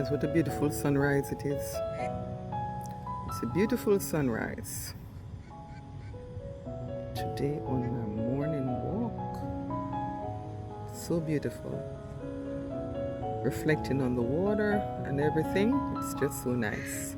gosh, what a beautiful sunrise it is. It's a beautiful sunrise. Today on my morning walk. So beautiful. Reflecting on the water and everything. It's just so nice.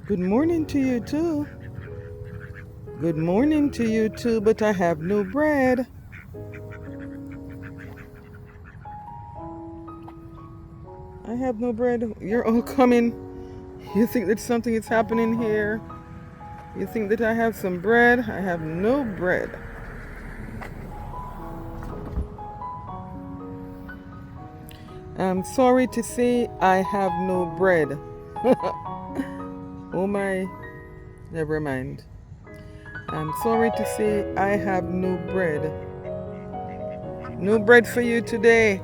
Good morning to you too. Good morning to you too, but I have no bread. I have no bread. You're all coming. You think that something is happening here? You think that I have some bread? I have no bread. I'm sorry to say I have no bread. Oh my, never mind. I'm sorry to say I have no bread. No bread for you today.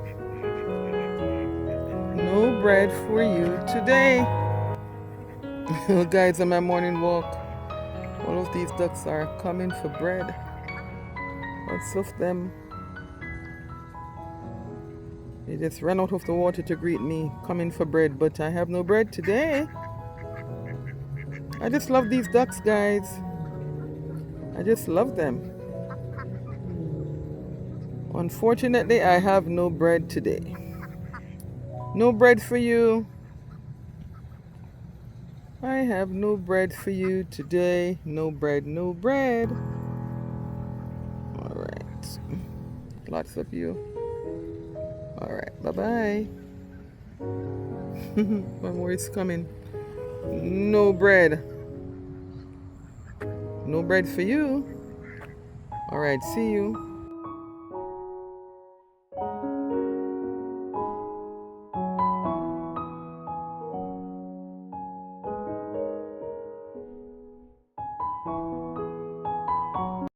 No bread for you today. Guys, on my morning walk, all of these ducks are coming for bread. Lots of them. They just ran out of the water to greet me, coming for bread, but I have no bread today. I just love these ducks, guys. I just love them. Unfortunately, I have no bread today. No bread for you. I have no bread for you today. No bread, no bread. All right. Lots of you. All right. Bye-bye. One more is coming. No bread. No bread for you. All right. See you.